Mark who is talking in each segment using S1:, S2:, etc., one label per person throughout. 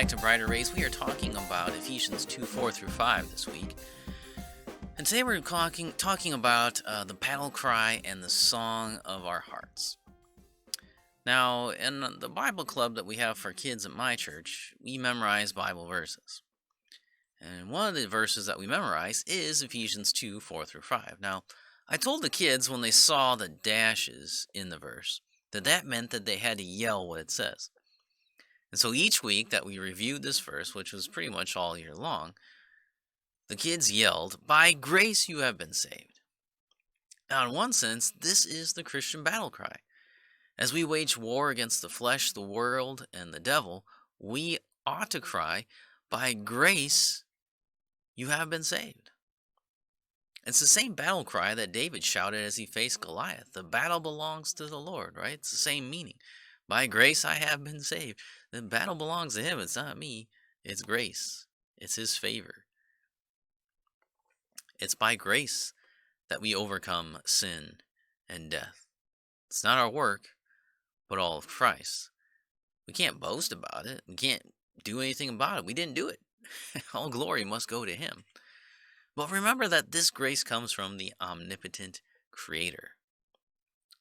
S1: back to Brighter Rays. We are talking about Ephesians 2 4 through 5 this week. And today we're talking about the battle cry and the song of our hearts. Now, in the Bible club that we have for kids at my church, we memorize Bible verses. And one of the verses that we memorize is Ephesians 2 4 through 5. Now, I told the kids when they saw the dashes in the verse that meant that they had to yell what it says. And so each week that we reviewed this verse, which was pretty much all year long, the kids yelled, "By grace you have been saved." Now, in one sense, this is the Christian battle cry. As we wage war against the flesh, the world, and the devil, we ought to cry, "By grace you have been saved." It's the same battle cry that David shouted as he faced Goliath. The battle belongs to the Lord, right? It's the same meaning. By grace I have been saved. The battle belongs to him. It's not me. It's grace. It's his favor. It's by grace that we overcome sin and death. It's not our work, but all of Christ. We can't boast about it. We can't do anything about it. We didn't do it. All glory must go to him. But remember that this grace comes from the omnipotent Creator.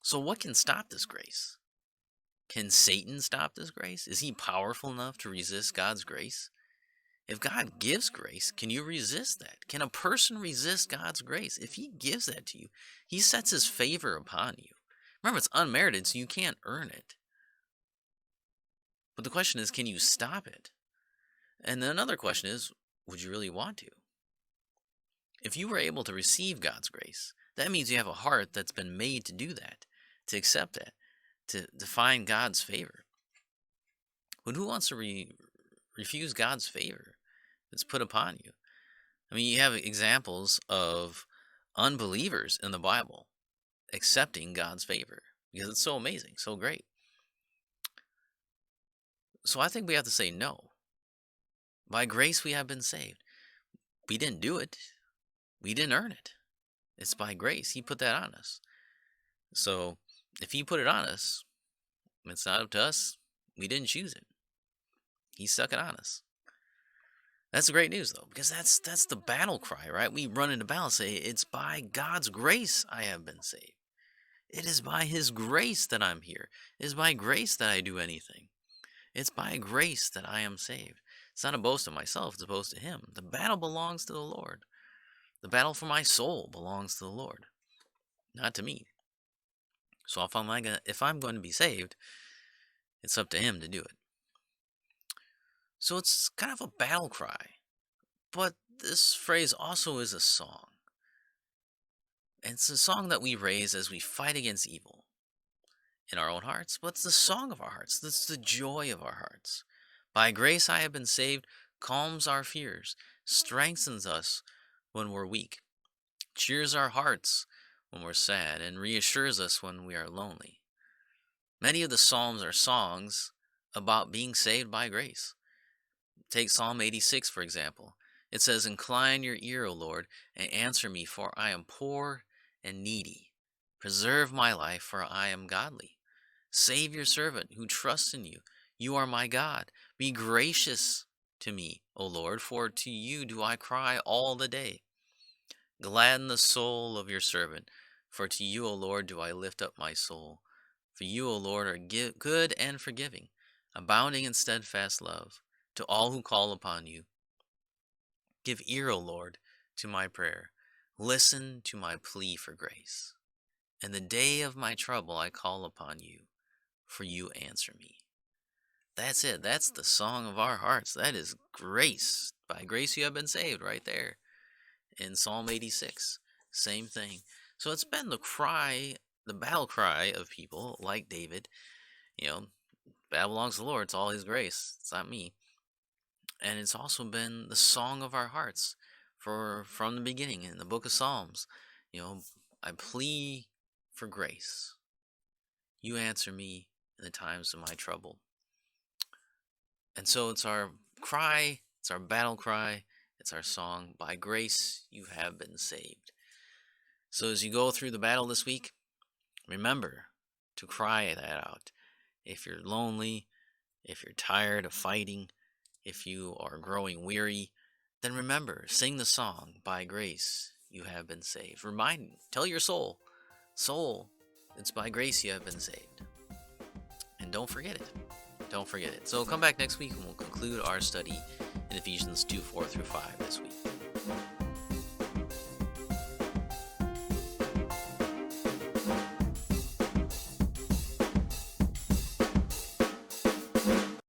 S1: So what can stop this grace? Can Satan stop this grace? Is he powerful enough to resist God's grace? If God gives grace, can you resist that? Can a person resist God's grace? If he gives that to you, he sets his favor upon you. Remember, it's unmerited, so you can't earn it. But the question is, can you stop it? And then another question is, would you really want to? If you were able to receive God's grace, that means you have a heart that's been made to do that, to accept that, to find God's favor. But who wants to refuse God's favor that's put upon you? I mean, you have examples of unbelievers in the Bible accepting God's favor because it's so amazing, so great. So I think we have to say no. By grace we have been saved. We didn't do it. We didn't earn it. It's by grace. He put that on us. So if he put it on us, it's not up to us. We didn't choose it. He stuck it on us. That's great news, though, because that's the battle cry, right? We run into battle and say, it's by God's grace I have been saved. It is by his grace that I'm here. It is by grace that I do anything. It's by grace that I am saved. It's not a boast of myself. It's a boast of him. The battle belongs to the Lord. The battle for my soul belongs to the Lord, not to me. So if I'm going to be saved, it's up to him to do it. So it's kind of a battle cry, but this phrase also is a song. And it's a song that we raise as we fight against evil in our own hearts, but it's the song of our hearts. That's the joy of our hearts. By grace I have been saved, calms our fears, strengthens us when we're weak, cheers our hearts when we're sad, and reassures us when we are lonely. Many of the Psalms are songs about being saved by grace. Take Psalm 86, for example. It says, "Incline your ear, O Lord, and answer me, for I am poor and needy. Preserve my life, for I am godly. Save your servant who trusts in you. You are my God. Be gracious to me, O Lord, for to you do I cry all the day. Gladden the soul of your servant, for to you, O Lord, do I lift up my soul. For you, O Lord, are good and forgiving, abounding in steadfast love, to all who call upon you. Give ear, O Lord, to my prayer. Listen to my plea for grace. In the day of my trouble I call upon you, for you answer me." That's it. That's the song of our hearts. That is grace. By grace you have been saved, right there. In Psalm 86, same thing. So it's been the cry, the battle cry of people like David. Battle belongs to the Lord. It's all his grace. It's not me. And it's also been the song of our hearts from the beginning in the book of Psalms. I plea for grace. You answer me in the times of my trouble. And so it's our cry, it's our battle cry, it's our song. By grace you have been saved. So as you go through the battle this week, remember to cry that out. If you're lonely, if you're tired of fighting, If you are growing weary, then remember, sing the song, by grace you have been saved. Tell your soul, it's by grace you have been saved. And don't forget it. Don't forget it. So come back next week and we'll conclude our study in Ephesians 2:4-5 this week.